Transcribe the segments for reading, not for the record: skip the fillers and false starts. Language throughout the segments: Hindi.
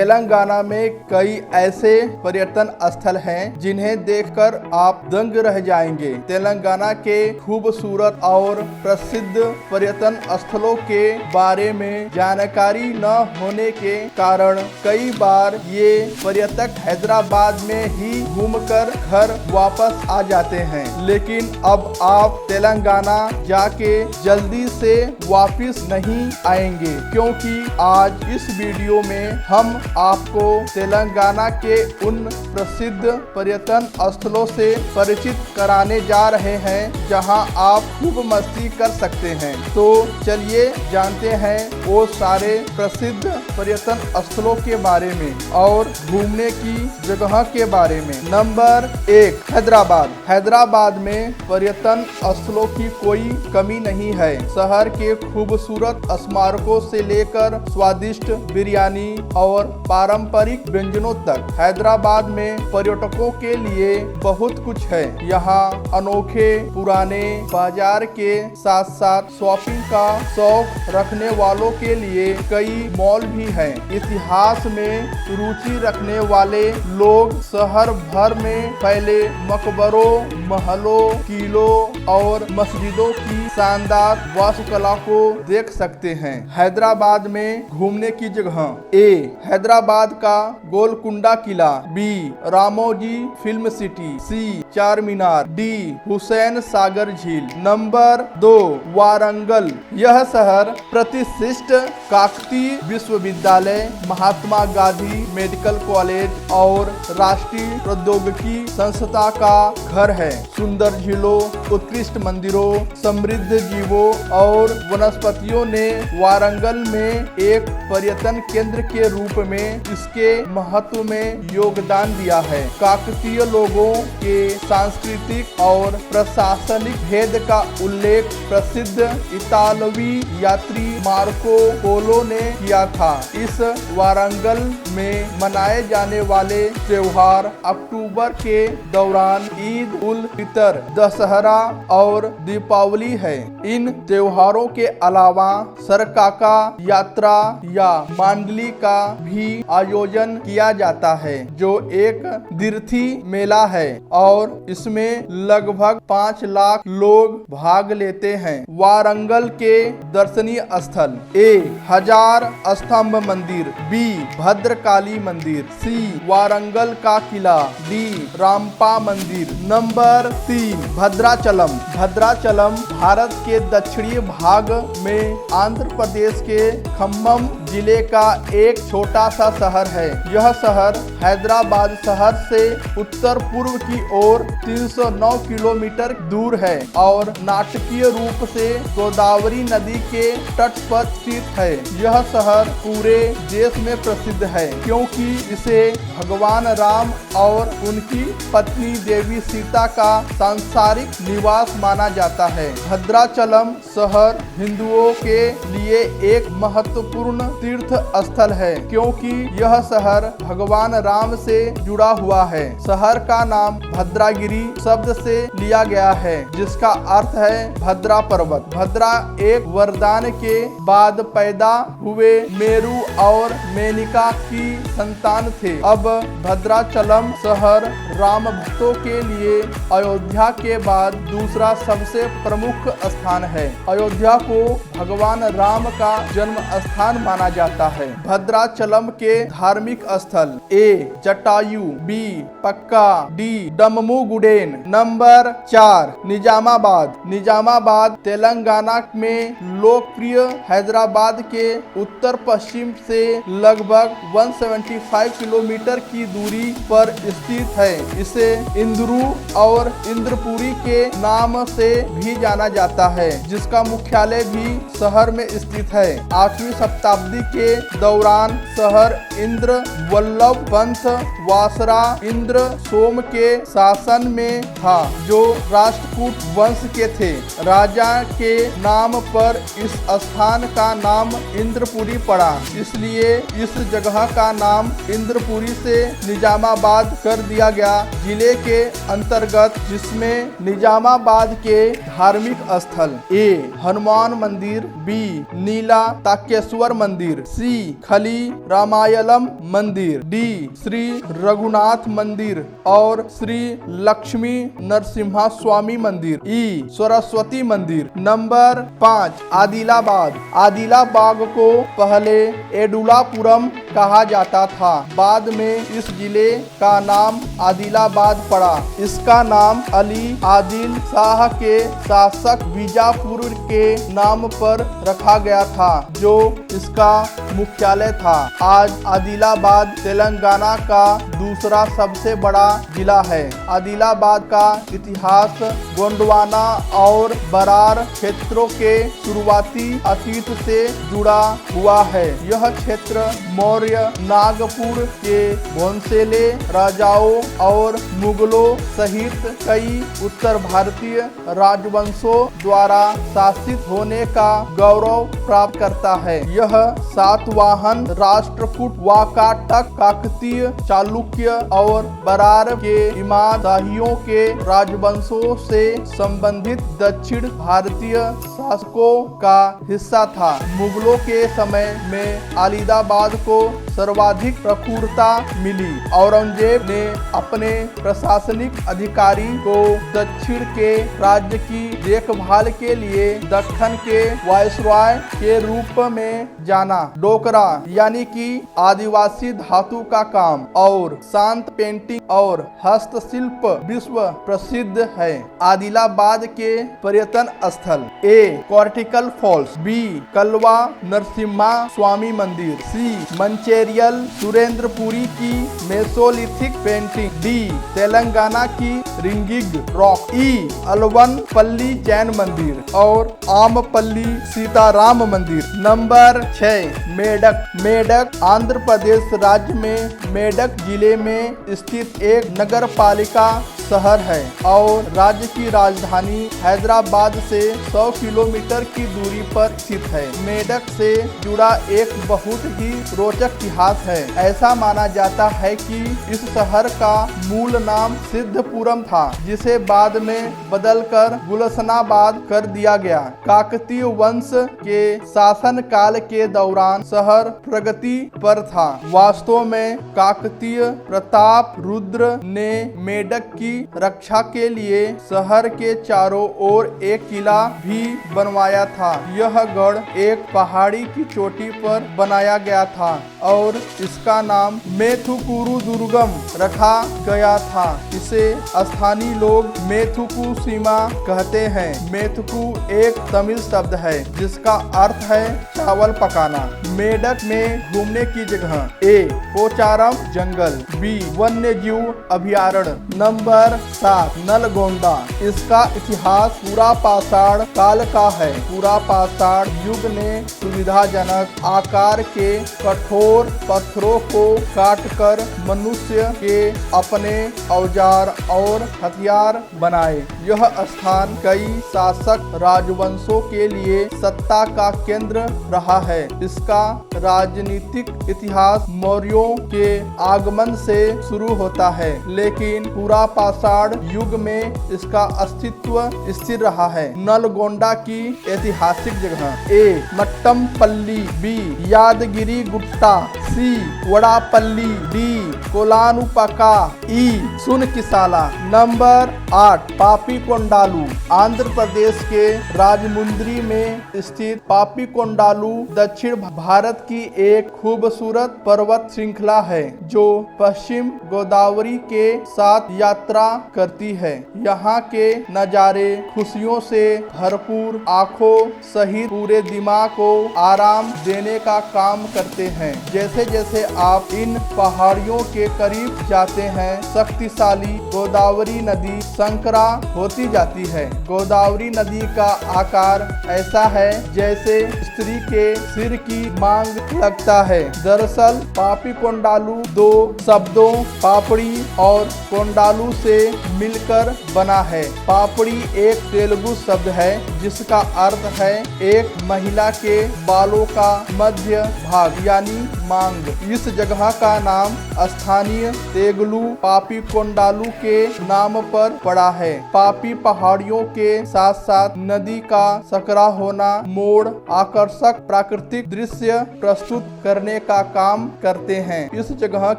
तेलंगाना में कई ऐसे पर्यटन स्थल हैं जिन्हें देखकर आप दंग रह जाएंगे। तेलंगाना के खूबसूरत और प्रसिद्ध पर्यटन स्थलों के बारे में जानकारी न होने के कारण कई बार ये पर्यटक हैदराबाद में ही घूमकर घर वापस आ जाते हैं, लेकिन अब आप तेलंगाना जाके जल्दी से वापस नहीं आएंगे, क्योंकि आज इस वीडियो में हम आपको तेलंगाना के उन प्रसिद्ध पर्यटन स्थलों से परिचित कराने जा रहे हैं जहां आप खूब मस्ती कर सकते हैं। तो चलिए जानते हैं वो सारे प्रसिद्ध पर्यटन स्थलों के बारे में और घूमने की जगह के बारे में। नंबर 1, हैदराबाद। हैदराबाद में पर्यटन स्थलों की कोई कमी नहीं है। शहर के खूबसूरत स्मारकों से लेकर स्वादिष्ट बिरयानी और पारंपरिक व्यंजनों तक हैदराबाद में पर्यटकों के लिए बहुत कुछ है। यहाँ अनोखे पुराने बाजार के साथ साथ शॉपिंग का शौक रखने वालों के लिए कई मॉल भी हैं। इतिहास में रुचि रखने वाले लोग शहर भर में फैले मकबरों, महलों, किलों और मस्जिदों की शानदार वास्तुकला को देख सकते हैं। हैदराबाद में घूमने की जगह। ए, हैदराबाद का गोलकुंडा किला। B, Ramoji film city. C, Charminar. D, Hussain Sagar झील। नंबर 2, वारंगल। यह शहर प्रतिष्ठित काकतीय विश्वविद्यालय, महात्मा गांधी मेडिकल कॉलेज और राष्ट्रीय प्रौद्योगिकी संस्था का घर है। सुंदर झीलों, उत्कृष्ट मंदिरों, समृद्ध जीवों और वनस्पतियों ने वारंगल में एक पर्यटन केंद्र के रूप में इसके महत्व में योगदान दिया है। काकतीय लोगों के सांस्कृतिक और प्रशासनिक भेद का उल्लेख प्रसिद्ध इतालवी यात्री मार्को पोलो ने किया था। इस वारंगल में मनाए जाने वाले त्योहार अक्टूबर के दौरान ईद उल फितर, दशहरा और दीपावली है। इन त्योहारों के अलावा सरकाका यात्रा या मांडली का भी आयोजन किया जाता है, जो एक तीर्थी मेला है और इसमें लगभग 5 लाख लोग भाग लेते हैं। वारंगल के दर्शनीय स्थल। ए, हजार स्तंभ मंदिर। बी, भद्रकाली मंदिर। सी, वारंगल का किला। डी, रामपा मंदिर। नंबर 3, भद्राचलम। भद्राचलम भारत के दक्षिणी भाग में आंध्र प्रदेश के खम्मम जिले का एक छोटा सा शहर है। यह शहर हैदराबाद शहर से उत्तर पूर्व की ओर 309 किलोमीटर दूर है और नाटकीय रूप से गोदावरी नदी के तट पर स्थित है। यह शहर पूरे देश में प्रसिद्ध है क्योंकि इसे भगवान राम और उनकी पत्नी देवी सीता का सांसारिक निवास माना जाता है। भद्राचलम शहर हिंदुओं के लिए एक महत्वपूर्ण तीर्थ स्थल है क्योंकि यह शहर भगवान राम से जुड़ा हुआ है। शहर का नाम भद्रागिरी शब्द से लिया गया है जिसका अर्थ है भद्रा पर्वत। भद्रा एक वरदान के बाद पैदा हुए मेरू और मेनिका की संतान थे। अब भद्राचलम शहर राम भक्तों के लिए अयोध्या के बाद दूसरा सबसे प्रमुख स्थान है। अयोध्या को भगवान राम का जन्म स्थान माना जाता है। भद्राचलम के धार्मिक स्थल। ए, जटायु। बी, पक्का। डी, डममुगुडेन। नंबर 4, निजामाबाद। निजामाबाद तेलंगाना में लोकप्रिय हैदराबाद के उत्तर पश्चिम से लगभग 175 किलोमीटर की दूरी पर स्थित है। इसे इंद्रू और इंद्रपुरी के नाम से भी जाना जाता है, जिसका मुख्यालय भी शहर में स्थित है। 8वीं शताब्दी के दौरान शहर इंद्र वल्लभ पंथ वासरा इंद्र सोम के शासन में था, जो राष्ट्रकूट वंश के थे। राजा के नाम पर इस स्थान का नाम इंद्रपुरी पड़ा, इसलिए इस जगह का नाम इंद्रपुरी से निजामाबाद कर दिया गया जिले के अंतर्गत, जिसमें निजामाबाद के धार्मिक स्थल ए हनुमान मंदिर, बी नीला ताकेश्वर मंदिर, सी खली रामायलम मंदिर, डी श्री रघुनाथ मंदिर और श्री लक्ष्मी नरसिम्हा स्वामी मंदिर, ई सरस्वती मंदिर। नंबर 5 आदिलाबाद। आदिलाबाद को पहले एडुलापुरम कहा जाता था, बाद में इस जिले का नाम आदिलाबाद पड़ा। इसका नाम अली आदिल शाह के शासक बीजापुर के नाम पर रखा गया था, जो इसका मुख्यालय था। आज आदिलाबाद तेलंगाना का दूसरा सबसे बड़ा जिला है। आदिलाबाद का इतिहास गोंडवाना और बरार क्षेत्रों के शुरुआती अतीत से जुड़ा हुआ है। यह क्षेत्र मौर्य, नागपुर के भोंसले राजाओं और मुगलों सहित कई उत्तर भारतीय राजवंशों द्वारा शासित होने का गौरव प्राप्त करता है। यह सातवाहन, राष्ट्रकूट, वाकाटक, काकतीय, चालुक्य और बरार के इमामशाहियों के राजवंशों से संबंधित दक्षिण भारतीय शासकों का हिस्सा था। मुगलों के समय में आदिलाबाद को सर्वाधिक प्रफुल्लता मिली। औरंगजेब ने अपने प्रशासनिक अधिकारी को दक्षिण के राज्य की देखभाल के लिए दक्कन के वायसरॉय के रूप में जाना। डोकरा यानी कि आदिवासी धातु का काम और शांत पेंटिंग और हस्तशिल्प विश्व प्रसिद्ध है। आदिलाबाद के पर्यटन स्थल ए कॉर्टिकल फॉल्स, बी कलवा नरसिम्हा स्वामी मंदिर, सी मंचेरियल सुरेंद्रपुरी की मेसोलिथिक पेंटिंग, डी तेलंगाना की रिंगिंग रॉक, ई अलवनपल्ली जैन मंदिर और आमपल्ली सीताराम मंदिर। नंबर 6 मेडक। मेडक आंध्र प्रदेश राज्य में मेडक जिले में स्थित एक नगर पालिका शहर है और राज्य की राजधानी हैदराबाद से 100 किलोमीटर की दूरी पर स्थित है। मेडक से जुड़ा एक बहुत ही रोचक इतिहास है। ऐसा माना जाता है कि इस शहर का मूल नाम सिद्धपुरम था, जिसे बाद में बदलकर गुलशनाबाद कर दिया गया। काकतीय वंश के शासन काल के दौरान शहर प्रगति पर था। वास्तव में काकतीय प्रताप रुद्र ने मेडक की रक्षा के लिए शहर के चारों ओर एक किला भी बनवाया था। यह गढ़ एक पहाड़ी की चोटी पर बनाया गया था और इसका नाम मेथुकुरु दुर्गम रखा गया था। इसे स्थानीय लोग मेथुकु सीमा कहते हैं। मेथुकु एक तमिल शब्द है जिसका अर्थ है चावल पकाना। मेडक में घूमने की जगह ए पोचारम जंगल, बी वन्य जीव अभयारण्य। नंबर 7 नलगोंडा। इसका इतिहास पुरापाषाण काल का है। पुरापाषाण युग ने सुविधाजनक आकार के कठोर पत्थरों को काटकर मनुष्य के अपने औजार और हथियार बनाए। यह स्थान कई शासक राजवंशों के लिए सत्ता का केंद्र रहा है। इसका राजनीतिक इतिहास मौर्यों के आगमन से शुरू होता है, लेकिन पुरापाषाण युग में इसका अस्तित्व स्थिर रहा है। नलगोंडा की ऐतिहासिक जगह ए मट्टमपल्ली, बी यादगिरी गुट्टा, सी वड़ापल्ली, डी कोलानुपका, ई सुनकिसाला। नंबर 8 पापीकोंडालू। आंध्र प्रदेश के राजमुंद्री में स्थित पापीकोंडालू दक्षिण भारत की एक खूबसूरत पर्वत श्रृंखला है जो पश्चिम गोदावरी के साथ यात्रा करती है। यहाँ के नज़ारे खुशियों से भरपूर, आंखों सहित पूरे दिमाग को आराम देने का काम करते हैं। जैसे जैसे आप इन पहाड़ियों के करीब जाते हैं, शक्तिशाली गोदावरी नदी संकरा होती जाती है। गोदावरी नदी का आकार ऐसा है जैसे स्त्री के सिर की मांग लगता है। दरअसल पापीकोंडालू दो शब्दों पापड़ी और कोंडालू से मिलकर बना है। पापड़ी एक तेलुगु शब्द है जिसका अर्थ है एक महिला के बालों का मध्य भाग यानी मांग। इस जगह का नाम स्थानीय तेगलू पापी कोंडालू के नाम पर पड़ा है। पापी पहाड़ियों के साथ साथ नदी का सकरा होना मोड़ आकर्षक प्राकृतिक दृश्य प्रस्तुत करने का काम करते हैं। इस जगह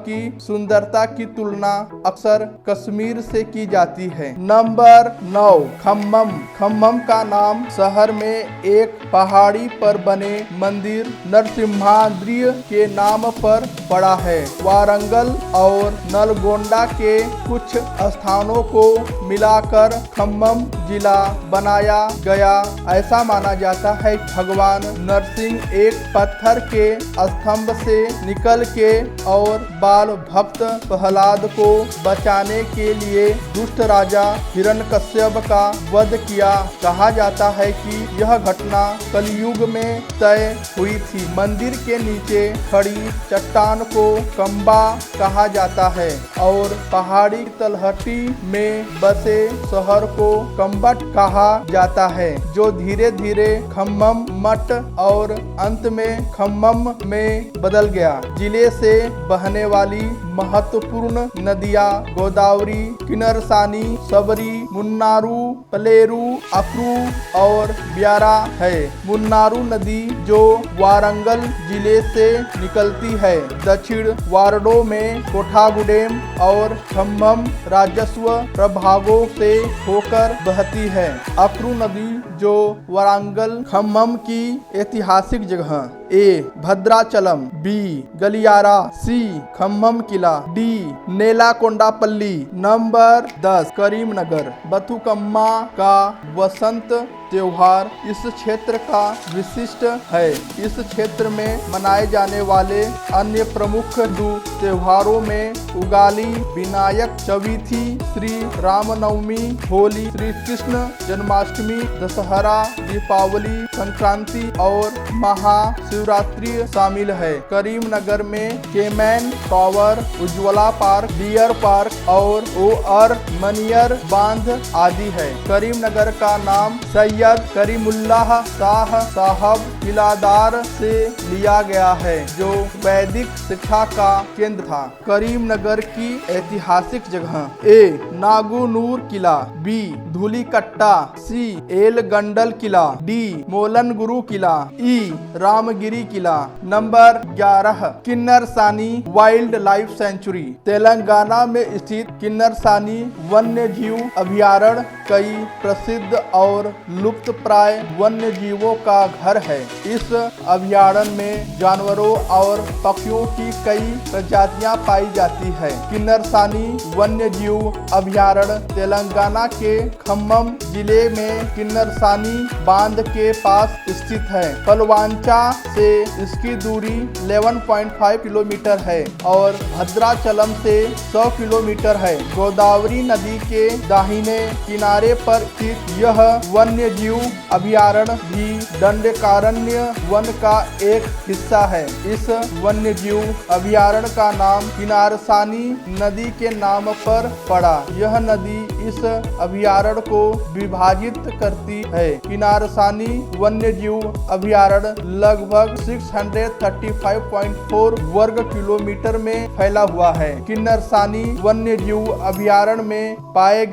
की सुंदरता की तुलना अक्सर कश्मीर से की जाती है। नंबर 9 खम्मम। खम्मम का नाम शहर में एक पहाड़ी पर बने मंदिर नरसिम्हाद्री के नाम पर पड़ा है। वारंगल और नलगोंडा के कुछ स्थानों को मिलाकर खम्मम जिला बनाया गया। ऐसा माना जाता है कि भगवान नरसिंह एक पत्थर के स्तंभ से निकल के और बाल भक्त प्रहलाद को बचाने के लिए दुष्ट राजा हिरण्यकश्यप का वध किया। कहा जाता है कि यह घटना कलयुग में तय हुई थी। मंदिर के नीचे खड़ी चट्टान को कंबा कहा जाता है और पहाड़ी तलहटी में बसे शहर को कंबट कहा जाता है, जो धीरे धीरे खम्मम मठ और अंत में खम्मम में बदल गया। जिले से बहने वाली महत्वपूर्ण नदियां गोदावरी, किन्नरसानी, सबरी, मुन्नारू, पलेरू, अकरू और ब्यारा है। मुन्नारू नदी जो वारंगल जिले से निकलती है, दक्षिण वार्डो में कोठागुडेम और खम्मम राजस्व प्रभागों से होकर बहती है। अकरू नदी जो वारंगल खम्मम की ऐतिहासिक जगह। ए भद्राचलम, बी गलियारा, सी खम्मम किला, डी नेलाकोंडापल्ली। नंबर 10 करीमनगर। बथुकम्मा का वसंत त्योहार इस क्षेत्र का विशिष्ट है। इस क्षेत्र में मनाए जाने वाले अन्य प्रमुख हिंदू त्योहारों में उगाली, विनायक चविथी, श्री रामनवमी, होली, श्री कृष्ण जन्माष्टमी, दशहरा, दीपावली, संक्रांति और महाशिवरात्रि शामिल है। करीमनगर में केमैन tower, Ujjwala park, deer park और ओअर मनियर बांध आदि है। करीमनगर का नाम सैयद करीमुल्लाह शाह साहब किलादार से लिया गया है, जो वैदिक शिक्षा का केंद्र था। करीमनगर की ऐतिहासिक जगह। ए नागुनूर किला, बी धूलीकट्टा, सी एलगंडल किला, डी मोलनगुरु किला, ई रामगिरी किला। Number 11 Kinnerasani wildlife sanctuary. Telangana में स्थित किन्नरसानी वन्य जीव अभयारण्य कई प्रसिद्ध और लुप्त प्राय वन्य जीवों का घर है। इस अभयारण्य में जानवरों और पक्षियों की कई प्रजातियां पाई जाती है। किन्नरसानी वन्य जीव अभयारण्य तेलंगाना के खम्मम जिले में किन्नरसानी बांध के पास स्थित है। पलवांचा से इसकी दूरी 11.5 किलोमीटर है और भद्राचलम से 100 किलोमीटर है। गोदावरी नदी के दाहिने किनारे पर स्थित यह वन्य जीव अभयारण्य भी दंडकारण्य वन का एक हिस्सा है। इस वन्य जीव अभयारण्य का नाम किन्नरसानी नदी के नाम पर पड़ा। यह नदी इस अभयारण्य को विभाजित करती है। किन्नरसानी वन्य जीव अभयारण्य लगभग 635.4 वर्ग किलोमीटर में फैला हुआ है। किन्नरसानी वन्य जीव अभयारण्य में पाए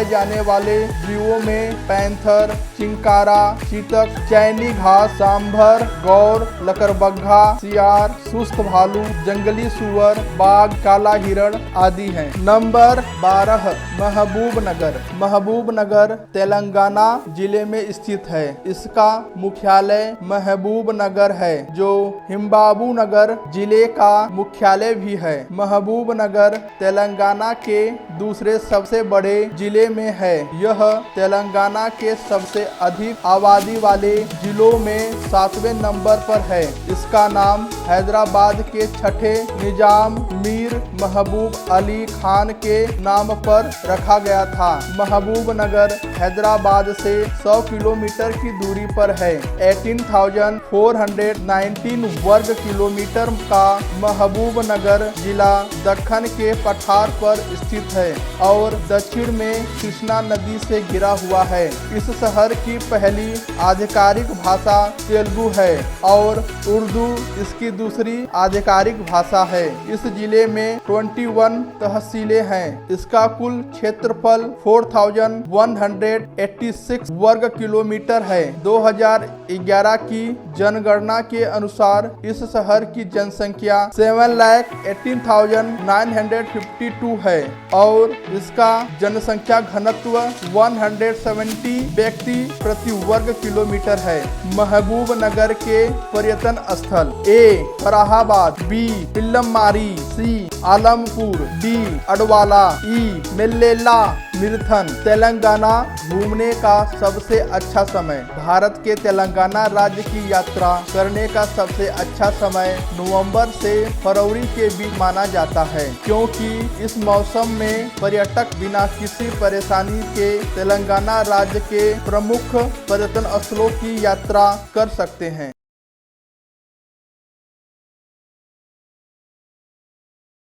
जाने वाले जीवों में पैंथर, चिंकारा, चीतक, चैनी घास, सांभर, गौर, लकड़बग्घा, सियार, सुस्त भालू, जंगली सुअर, बाघ, काला हिरण आदि हैं। नंबर 12 महबूबनगर। महबूबनगर तेलंगाना जिले में स्थित है। इसका मुख्यालय महबूबनगर है, जो हिम्बाबू नगर जिले का मुख्यालय भी है। महबूबनगर तेलंगाना के दूसरे सबसे बड़े जिले में है। यह तेलंगाना के सबसे अधिक आबादी वाले जिलों में 7वें नंबर पर है। इसका नाम हैदराबाद के छठे निजाम मीर महबूब अली खान के नाम पर रखा गया था। महबूबनगर हैदराबाद से 100 किलोमीटर की दूरी पर है। 18,419 वर्ग किलोमीटर का महबूबनगर जिला दक्कन के पठार पर स्थित है। है और दक्षिण में कृष्णा नदी से घिरा हुआ है। इस शहर की पहली आधिकारिक भाषा तेलुगु है और उर्दू इसकी दूसरी आधिकारिक भाषा है। इस जिले में 21 तहसीलें हैं। इसका कुल क्षेत्रफल 4186 वर्ग किलोमीटर है। 2011 की जनगणना के अनुसार इस शहर की जनसंख्या 7,18,952 है और इसका जनसंख्या घनत्व 170 व्यक्ति प्रति वर्ग किलोमीटर है। महबूब नगर के पर्यटन स्थल: ए फराहाबाद, बी पिल्लमारी, सी आलमपुर, डी अडवाला, ई मेल्लेला मिर्थन। तेलंगाना घूमने का सबसे अच्छा समय: भारत के तेलंगाना राज्य की यात्रा करने का सबसे अच्छा समय नवंबर से फरवरी के बीच माना जाता है, क्योंकि इस मौसम में पर्यटक बिना किसी परेशानी के तेलंगाना राज्य के प्रमुख पर्यटन स्थलों की यात्रा कर सकते हैं।